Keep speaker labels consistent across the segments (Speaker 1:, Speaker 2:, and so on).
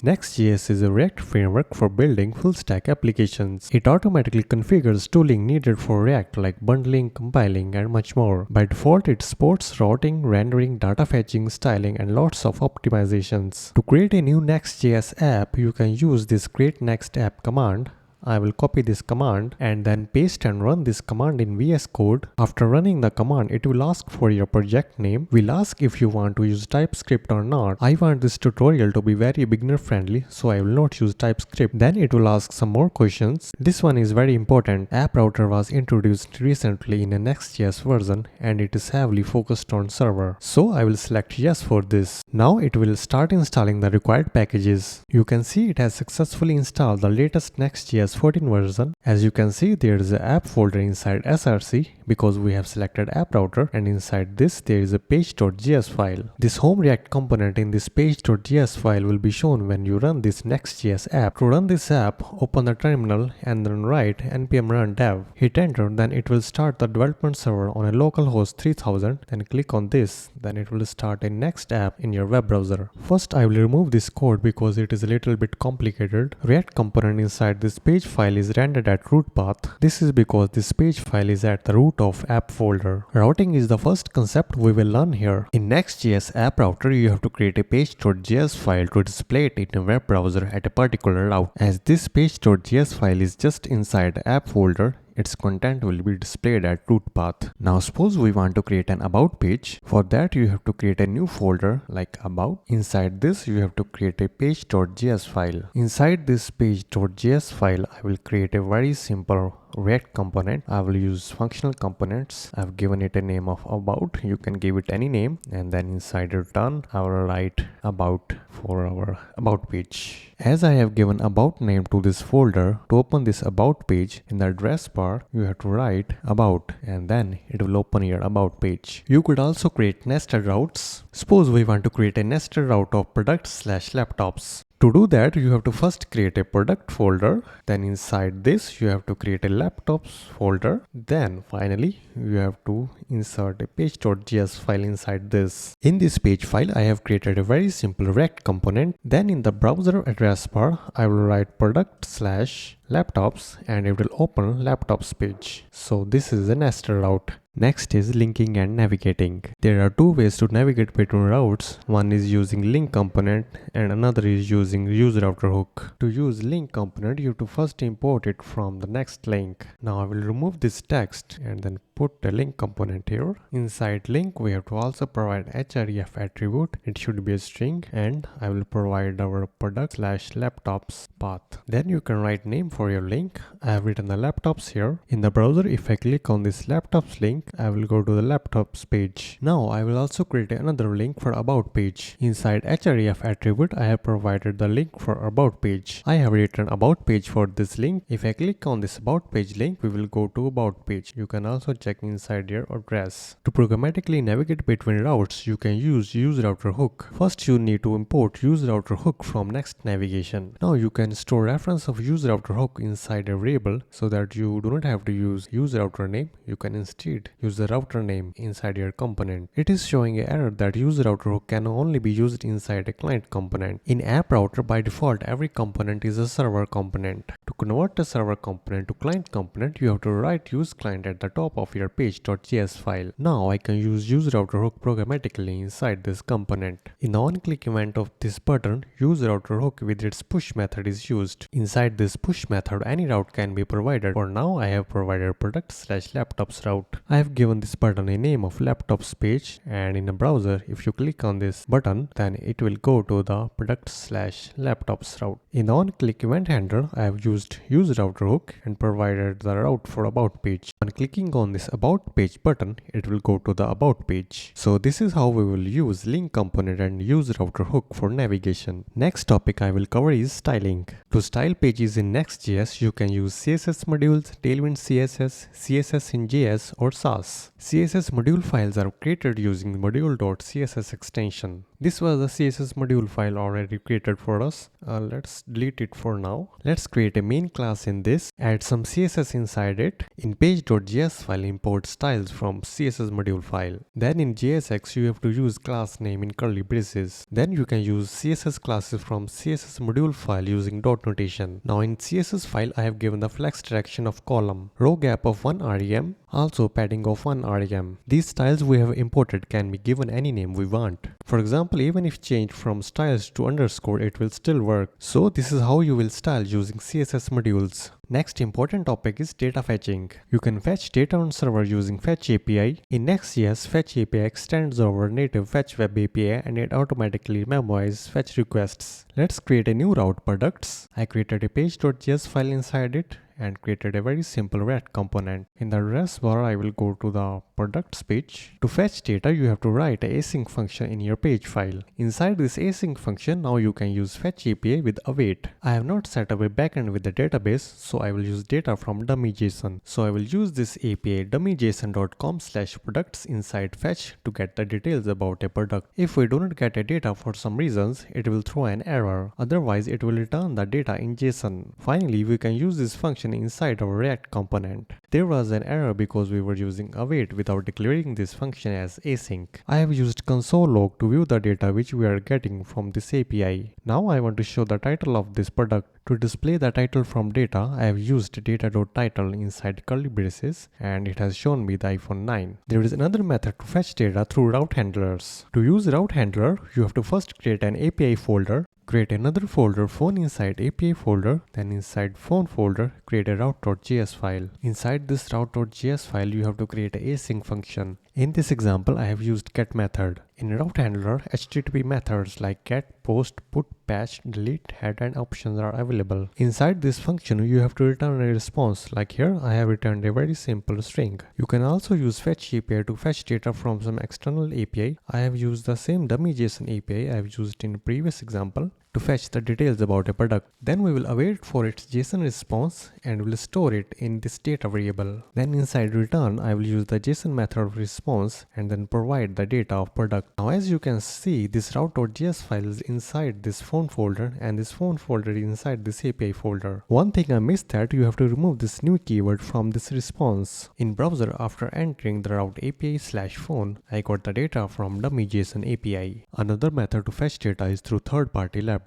Speaker 1: Next.js is a React framework for building full-stack applications. It automatically configures tooling needed for React like bundling, compiling, and much more. By default, it supports routing, rendering, data fetching, styling, and lots of optimizations. To create a new Next.js app, you can use this create next app command. I will copy this command and then paste and run this command in VS Code. After running the command, it will ask for your project name. We'll ask if you want to use TypeScript or not. I want this tutorial to be very beginner friendly, so I will not use TypeScript. Then it will ask some more questions. This one is very important. App Router was introduced recently in a Next.js version and it is heavily focused on server. So I will select yes for this. Now it will start installing the required packages. You can see it has successfully installed the latest Next.js 14 version. As you can see, there is an app folder inside src because we have selected app router, and inside this there is a page.js file. This home React component in this page.js file will be shown when you run this Next.js app. To run this app, open the terminal and then write npm run dev. Hit enter, then it will start the development server on a localhost 3000. Then click on this, then it will start a Next app in your web browser. First I will remove this code because it is a little bit complicated. React component inside this page file is rendered at root path. This is because this page file is at the root of app folder. Routing is the first concept we will learn here. In Next.js app router, you have to create a page.js file to display it in a web browser at a particular route. As this page.js file is just inside the app folder, its content will be displayed at root path. Now suppose we want to create an about page. For that you have to create a new folder like about. Inside this you have to create a page.js file. Inside this page.js file I will create a very simple React component. I will use functional components. I've given it a name of about. You can give it any name, and then inside return I will write about for our about page. As I have given about name to this folder, to open this about page, in the address bar you have to write about and then it will open your about page. You could also create nested routes. Suppose we want to create a nested route of products/laptops. To do that, you have to first create a product folder, then inside this you have to create a laptops folder, then finally you have to insert a page.js file inside this. In this page file I have created a very simple React component. Then in the browser address bar I will write product/laptops and it will open laptops page. So this is a nested route. Next is linking and navigating. There are two ways to navigate between routes. One is using link component and another is using use router hook. To use link component, you have to first import it from the next link. Now I will remove this text and then put the link component here. Inside link we have to also provide href attribute. It should be a string, and I will provide our product/laptops path. Then you can write name for your link. I have written the laptops here. In the browser, if I click on this laptops link, I will go to the laptops page. Now I will also create another link for about page. Inside href attribute I have provided the link for about page. I have written about page for this link. If I click on this about page link, we will go to about page. You can also check inside your address. To programmatically navigate between routes, you can use router hook. First you need to import use router hook from Next navigation. Now you can store reference of use router hook inside a variable so that you do not have to use router name. You can instead use the router name inside your component. It is showing an error that use router hook can only be used inside a client component. In app router, by default every component is a server component. To convert a server component to client component, you have to write use client at the top of your page.js file. Now I can use router hook programmatically inside this component. In the on-click event of this button, use router hook with its push method is used. Inside this push method, any route can be provided. For now I have provided product/laptops route. I have given this button a name of laptops page, and in a browser if you click on this button, then it will go to the product/laptops route. In the on-click event handler, I have used use router hook and provided the route for about page. On clicking on this about page button, it will go to the about page. So this is how we will use link component and use router hook for navigation. Next topic I will cover is styling. To style pages in Next.js, you can use CSS modules, Tailwind CSS, CSS in JS or Sass. CSS module files are created using module.css extension. This was the CSS module file already created for us. Let's delete it for now. Let's create a main class in this, add some CSS inside it. In page.js file, import styles from CSS module file. Then in JSX, you have to use class name in curly braces. Then you can use CSS classes from CSS module file using dot notation. Now in CSS file, I have given the flex direction of column, row gap of 1 rem, also padding of 1 rem. These styles we have imported can be given any name we want. For example, even if changed from styles to underscore, it will still work. So this is how you will style using CSS modules. Next important topic is data fetching. You can fetch data on server using Fetch API. In Next.js, Fetch API extends over native Fetch Web API and it automatically memoizes fetch requests. Let's create a new route products. I created a page.js file inside it and created a very simple React component. In the address bar, I will go to the products page. To fetch data, you have to write an async function in your page file. Inside this async function, now you can use Fetch API with await. I have not set up a backend with the database, so I will use data from dummy.json. So I will use this API dummyjson.com/products inside fetch to get the details about a product. If we do not get a data for some reasons, it will throw an error. Otherwise, it will return the data in JSON. Finally, we can use this function inside our React component. There was an error because we were using await without declaring this function as async. I have used console log to view the data which we are getting from this API. Now I want to show the title of this product. To display the title from data, I have used data.title inside curly braces and it has shown me the iPhone 9. There is another method to fetch data through route handlers. To use route handler, you have to first create an API folder. Create another folder phone inside API folder, then inside phone folder, create a route.js file. Inside this route.js file, you have to create an async function. In this example, I have used get method. In route handler, HTTP methods like get, post, put, patch, delete, head and options are available. Inside this function, you have to return a response. Like here, I have returned a very simple string. You can also use Fetch API to fetch data from some external API. I have used the same dummy.json API I have used in previous example to fetch the details about a product. Then we will await for its JSON response and will store it in this data variable. Then inside return, I will use the JSON method of response and then provide the data of product. Now as you can see, this route.js file is inside this phone folder and this phone folder is inside this API folder. One thing I missed that you have to remove this new keyword from this response. In browser, after entering the route API/phone, I got the data from dummy.json API. Another method to fetch data is through third-party libraries.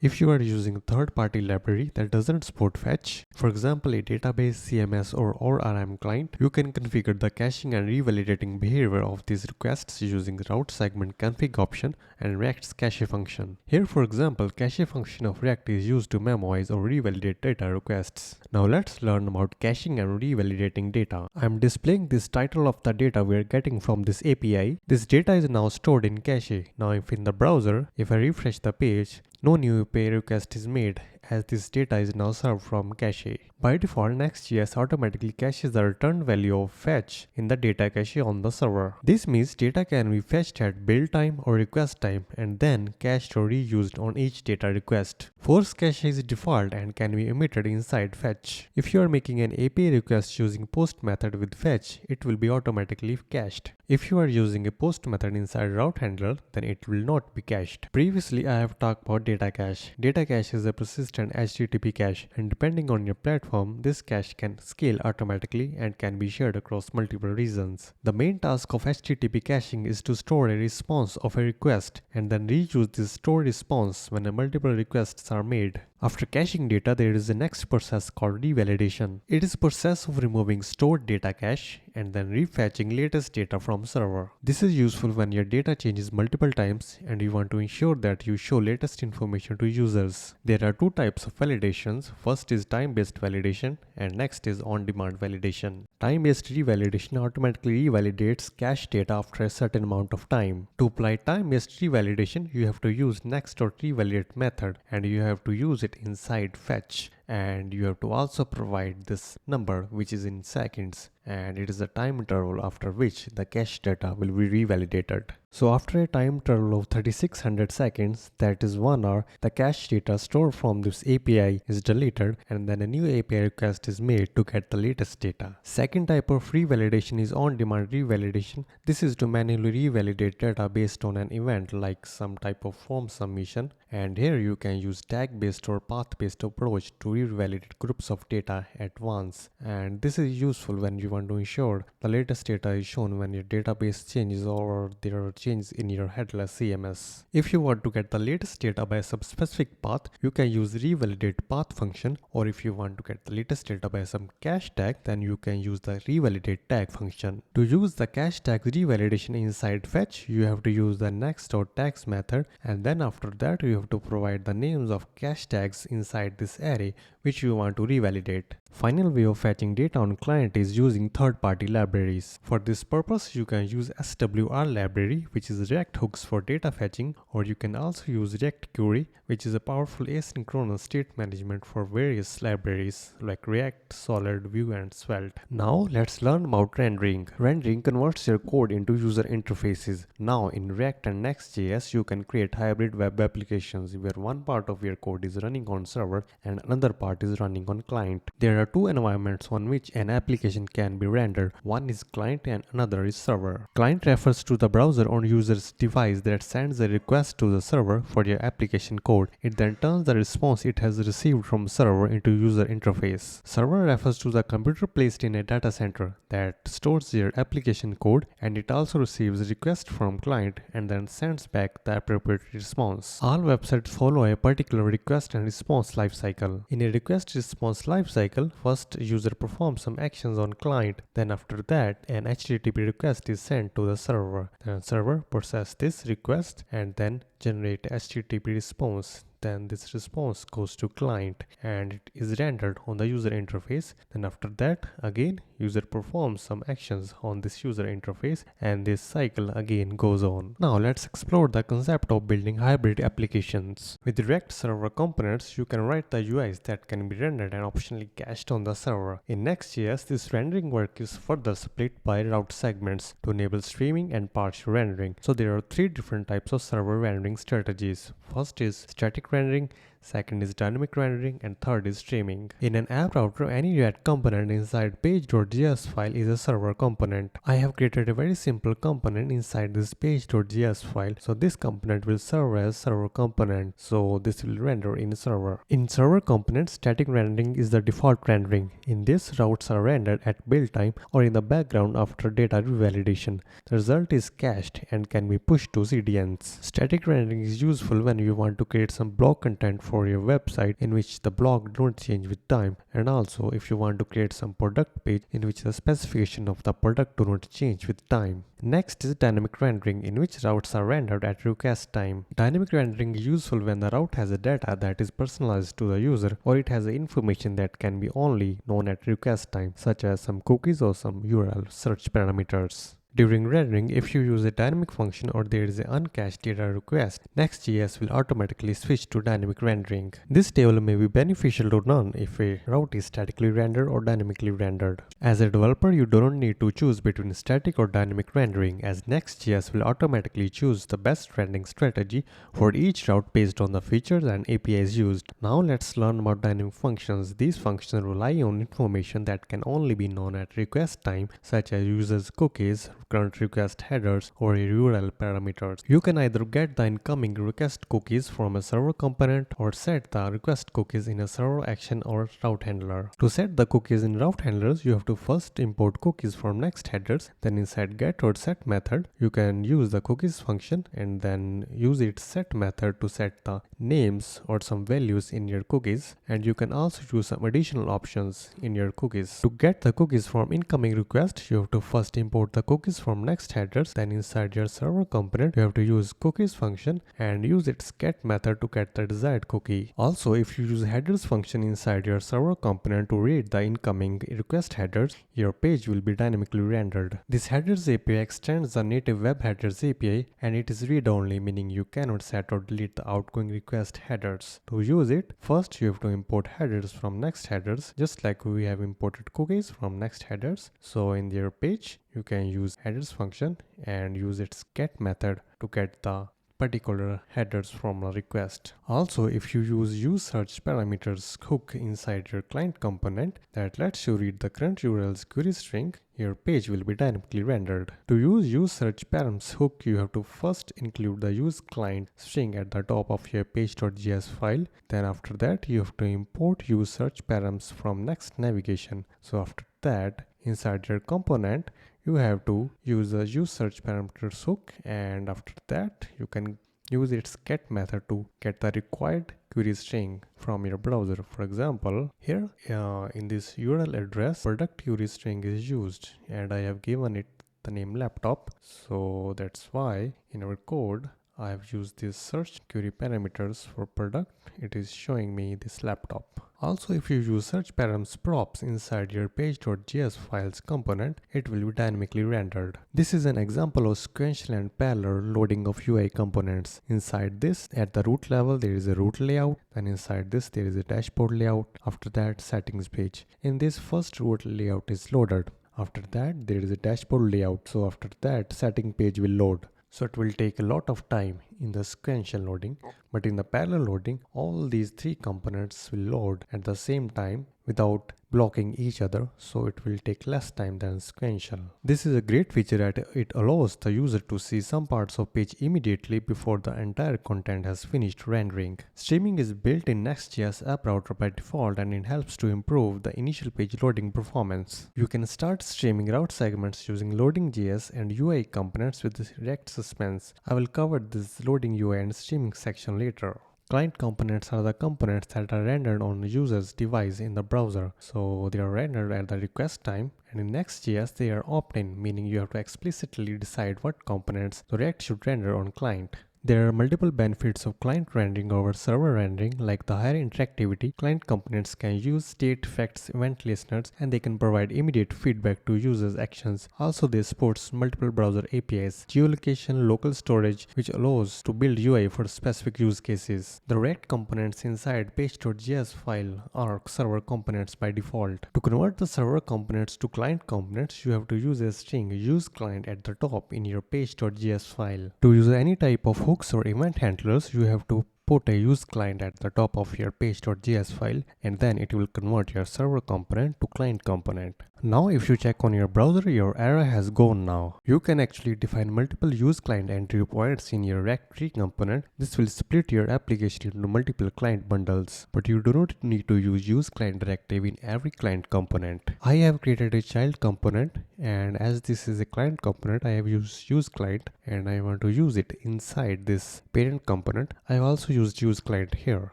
Speaker 1: If you are using a third-party library that doesn't support fetch, for example a database, CMS or ORM client, you can configure the caching and revalidating behavior of these requests using the route segment config option and React's cache function. Here for example, cache function of React is used to memoize or revalidate data requests. Now let's learn about caching and revalidating data. I am displaying this title of the data we are getting from this API. This data is now stored in cache. Now if in the browser, if I refresh the page, no new API request is made as this data is now served from cache. By default, Next.js automatically caches the return value of fetch in the data cache on the server. This means data can be fetched at build time or request time and then cached or reused on each data request. Force cache is default and can be emitted inside fetch. If you are making an API request using post method with fetch, it will be automatically cached. If you are using a post method inside route handler, then it will not be cached. Previously, I have talked about data cache. Data cache is a persistent HTTP cache, and depending on your platform, this cache can scale automatically and can be shared across multiple regions. The main task of HTTP caching is to store a response of a request and then reuse this stored response when multiple requests are made. After caching data, there is the next process called revalidation. It is a process of removing stored data cache and then refetching latest data from server. This is useful when your data changes multiple times and you want to ensure that you show latest information to users. There are two types of validations. First is time-based validation and next is on-demand validation. Time-based revalidation automatically revalidates cache data after a certain amount of time. To apply time-based revalidation, you have to use next.revalidate method and you have to use it inside fetch, and you have to also provide this number which is in seconds, and it is the time interval after which the cache data will be revalidated. So after a time interval of 3600 seconds, that is 1 hour, the cache data stored from this API is deleted and then a new API request is made to get the latest data. Second type of revalidation is on-demand revalidation. This is to manually revalidate data based on an event like some type of form submission, and here you can use tag-based or path-based approach to revalidate groups of data at once, and this is useful when you want to ensure the latest data is shown when your database changes or there are changes in your headless CMS. If you want to get the latest data by some specific path, you can use revalidate path function, or if you want to get the latest data by some cache tag, then you can use the revalidate tag function. To use the cache tag revalidation inside fetch, you have to use the next.tags method, and then after that you have to provide the names of cache tags inside this array which you want to revalidate. Final way of fetching data on client is using third-party libraries. For this purpose, you can use SWR library, which is React hooks for data fetching, or you can also use React Query, which is a powerful asynchronous state management for various libraries like React, Solid, Vue, and Svelte. Now let's learn about rendering. Rendering converts your code into user interfaces. Now in React and Next.js, you can create hybrid web applications where one part of your code is running on server and another part is running on client. There are two environments on which an application can be rendered. One is client and another is server. Client refers to the browser on user's device that sends a request to the server for your application code. It then turns the response it has received from server into user interface. Server refers to the computer placed in a data center that stores your application code, and it also receives requests from client and then sends back the appropriate response. All websites follow a particular request and response lifecycle. In a request response lifecycle, first user performs some actions on client, then after that an HTTP request is sent to the server. Then server processes this request and then generate HTTP response. Then this response goes to client and it is rendered on the user interface. Then after that again user performs some actions on this user interface and this cycle again goes on. Now let's explore the concept of building hybrid applications. With React server components, you can write the UIs that can be rendered and optionally cached on the server. In Next.js, this rendering work is further split by route segments to enable streaming and partial rendering. So there are three different types of server rendering strategies. First is static rendering, second is dynamic rendering, and third is streaming. In an app router, any React component inside page.js file is a server component. I have created a very simple component inside this page.js file. So this component will serve as server component. So this will render in server. In server component, static rendering is the default rendering. In this, routes are rendered at build time or in the background after data revalidation. The result is cached and can be pushed to CDNs. Static rendering is useful when you want to create some blog content for your website in which the blog don't change with time, and also if you want to create some product page in which the specification of the product do not change with time. Next is dynamic rendering, in which routes are rendered at request time. Dynamic rendering is useful when the route has a data that is personalized to the user, or it has information that can be only known at request time, such as some cookies or some URL search parameters. During rendering, if you use a dynamic function or there is an uncached data request, Next.js will automatically switch to dynamic rendering. This table may be beneficial to none if a route is statically rendered or dynamically rendered. As a developer, you do not need to choose between static or dynamic rendering, as Next.js will automatically choose the best rendering strategy for each route based on the features and APIs used. Now let's learn about dynamic functions. These functions rely on information that can only be known at request time, such as users' cookies, current request headers, or URL parameters. You can either get the incoming request cookies from a server component or set the request cookies in a server action or route handler. To set the cookies in route handlers, you have to first import cookies from next headers. Then inside get or set method, you can use the cookies function and then use its set method to set the names or some values in your cookies. And you can also use some additional options in your cookies. To get the cookies from incoming request, you have to first import the cookies from next headers. Then inside your server component, you have to use cookies function and use its get method to get the desired cookie. Also, if you use headers function inside your server component to read the incoming request headers, your page will be dynamically rendered. This headers API extends the native web headers API, and it is read-only, meaning you cannot set or delete the outgoing request headers. To use it, first you have to import headers from next headers, just like we have imported cookies from next headers. So in your page, you can use headers function and use its get method to get the particular headers from a request. Also, if you use search parameters hook inside your client component that lets you read the current URL's query string, your page will be dynamically rendered. To use search params hook, you have to first include the use client string at the top of your page.js file. Then after that, you have to import use search params from Next navigation. So after that, inside your component, you have to use the use search parameters hook, and after that you can use its get method to get the required query string from your browser. For example, here in this URL address, product query string is used and I have given it the name laptop. So that's why in our code I have used these search query parameters for product. It is showing me this laptop. Also, if you use search params props inside your page.js files component, it will be dynamically rendered. This is an example of sequential and parallel loading of UI components. Inside this, at the root level, there is a root layout. Then inside this, there is a dashboard layout. After that, settings page. In this, first root layout is loaded. After that, there is a dashboard layout. So after that, setting page will load. So it will take a lot of time in the sequential loading, but in the parallel loading, all these three components will load at the same time without blocking each other, so it will take less time than sequential. This is a great feature that it allows the user to see some parts of page immediately before the entire content has finished rendering. Streaming is built in Next.js app router by default, and it helps to improve the initial page loading performance. You can start streaming route segments using loading.js and UI components with React Suspense. I will cover this loading UI and streaming section later. Client components are the components that are rendered on the user's device in the browser. So they are rendered at the request time, and in Next.js they are opt-in, meaning you have to explicitly decide what components the React should render on client. There are multiple benefits of client rendering over server rendering, like the higher interactivity. Client components can use state effects, event listeners, and they can provide immediate feedback to users' actions. Also, they support multiple browser APIs, geolocation, local storage, which allows to build UI for specific use cases. The React components inside page.js file are server components by default. To convert the server components to client components, you have to use a string use client at the top in your page.js file. To use any type of hooks or event handlers, you have to put a use client at the top of your page.js file, and then it will convert your server component to client component. Now if you check on your browser, your error has gone now. You can actually define multiple use client entry points in your React tree component. This will split your application into multiple client bundles, but you do not need to use client directive in every client component. I have created a child component, and as this is a client component, I have used use client and I want to use it inside this parent component. I have also used use client here,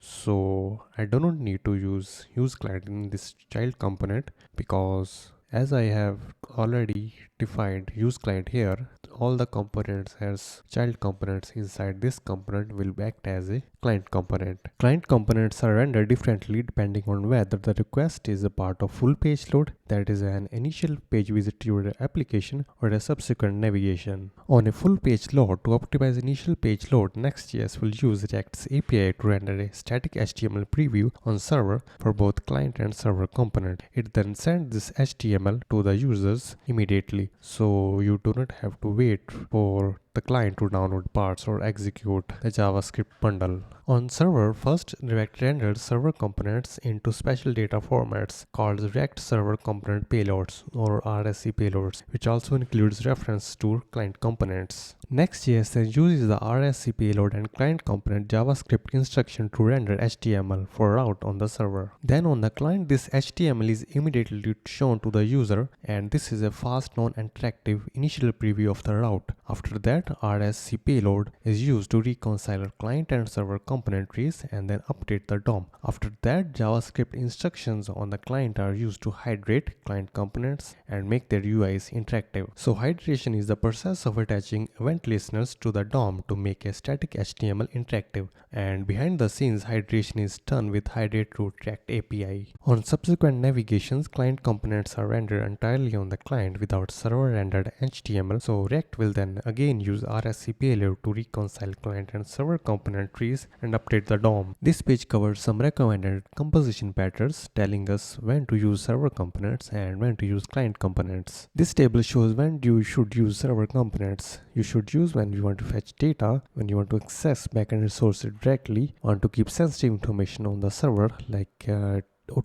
Speaker 1: so I do not need to use client in this child component, because as I have already defined use client here, all the components as child components inside this component will act as a client component. Client components are rendered differently depending on whether the request is a part of full page load, that is an initial page visit to your application, or a subsequent navigation. On a full page load, to optimize initial page load, Next.js will use React's API to render a static HTML preview on server for both client and server component. It then sends this HTML to the users immediately, so you do not have to wait for the client to download parts or execute the JavaScript bundle. On server, first React renders server components into special data formats called React Server Component Payloads, or RSC payloads, which also includes reference to client components. Next.js then uses the RSC payload and client component JavaScript instruction to render HTML for route on the server. Then on the client, this HTML is immediately shown to the user, and this is a fast, non-interactive initial preview of the route. After that, RSC payload is used to reconcile client and server component trees and then update the DOM. After that, JavaScript instructions on the client are used to hydrate client components and make their UIs interactive. So hydration is the process of attaching event listeners to the DOM to make a static HTML interactive, and behind the scenes hydration is done with Hydrate root React API. On subsequent navigations, client components are rendered entirely on the client without server rendered HTML, so React will then again use RSC payload to reconcile client and server component trees and update the DOM. This page covers some recommended composition patterns telling us when to use server components and when to use client components. This table shows when you should use server components. You should use when you want to fetch data, when you want to access backend resources directly, want to keep sensitive information on the server like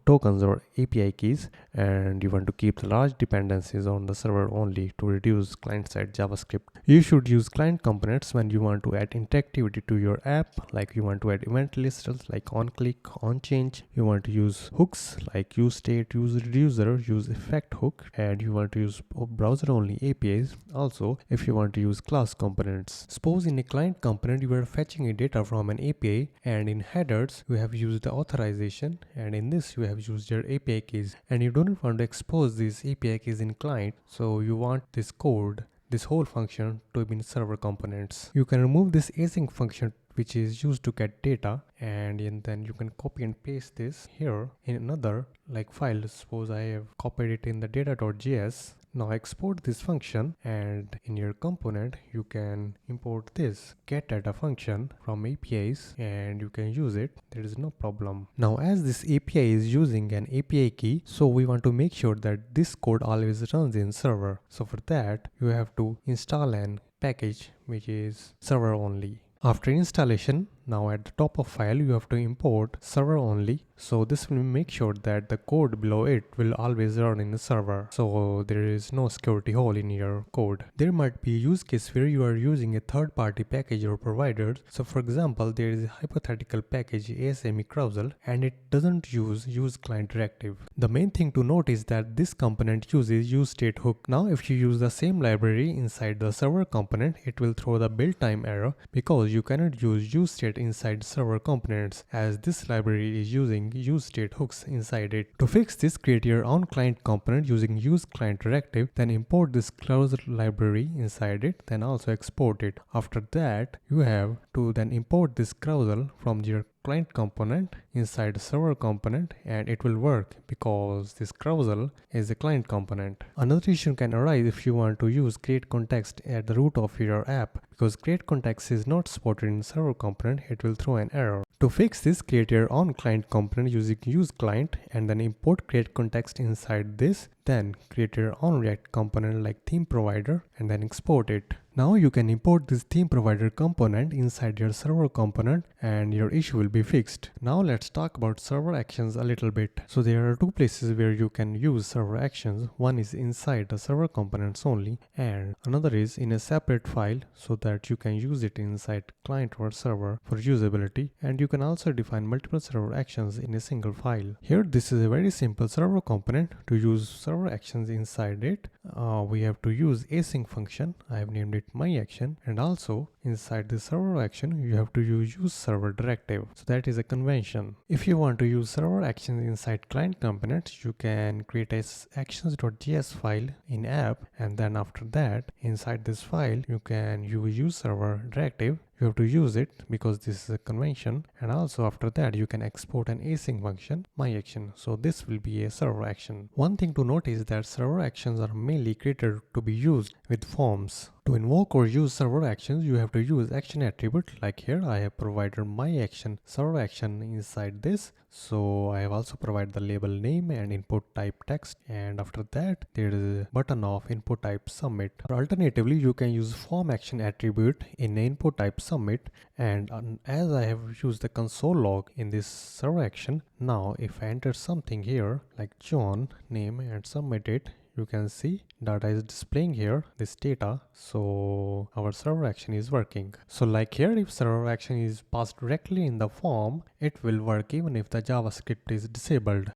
Speaker 1: tokens or API keys, and you want to keep the large dependencies on the server only to reduce client-side JavaScript. You should use client components when you want to add interactivity to your app, like you want to add event lists like on-click, on-change. You want to use hooks like useState, useReducer, useEffectHook, and you want to use browser-only APIs. Also, if you want to use class components. Suppose in a client component you are fetching a data from an API, and in headers you have used the authorization, and in this you have used your API keys, and you don't want to expose these API keys in client, so you want this code, this whole function, to be in server components. You can remove this async function which is used to get data, and then you can copy and paste this here in another like file. Suppose I have copied it in the data.js. Now export this function, and in your component you can import this get data function from APIs and you can use it. There is no problem. Now as this API is using an API key, so we want to make sure that this code always runs in server. So for that you have to install an package which is server only. After installation, now at the top of file you have to import server only. So this will make sure that the code below it will always run in the server, so there is no security hole in your code. There might be a use case where you are using a third-party package or provider. So for example, there is a hypothetical package ASME carousel and it doesn't use client directive. The main thing to note is that this component uses useState hook. Now if you use the same library inside the server component, it will throw the build time error because you cannot use useState inside server components, as this library is using useState hooks inside it. To fix this, create your own client component using useClient directive, then import this carousel library inside it, then also export it. After that, you have to then import this carousel from your client component inside the server component, and it will work because this carousel is a client component. Another issue can arise if you want to use create context at the root of your app. Because create context is not supported in server component, it will throw an error. To fix this, create your own client component using useClient and then import create context inside this. Then create your own React component like theme provider and then export it. Now you can import this theme provider component inside your server component and your issue will be fixed. Now let's talk about server actions a little bit. So there are two places where you can use server actions. One is inside the server components only, and another is in a separate file so that you can use it inside client or server for usability. And you can also define multiple server actions in a single file. Here this is a very simple server component. To use server actions inside it, we have to use async function. I have named it myAction, and also inside the server action you have to use server directive. So that is a convention. If you want to use server actions inside client components, you can create a actions.js file in app, and then after that inside this file you can use server directive. You have to use it because this is a convention, and also after that you can export an async function myAction. So this will be a server action. One thing to note is that server actions are mainly created to be used with forms. To invoke or use server actions, you have to use action attribute. Like here I have provided myAction server action inside this. So I have also provided the label name and input type text, and after that there is a button of input type submit. Or alternatively, you can use form action attribute in input type submit, and as I have used the console log in this server action, now if I enter something here like John name and submit it, you can see data is displaying here, this data. So our server action is working. So like here, if server action is passed directly in the form, it will work even if the JavaScript is disabled.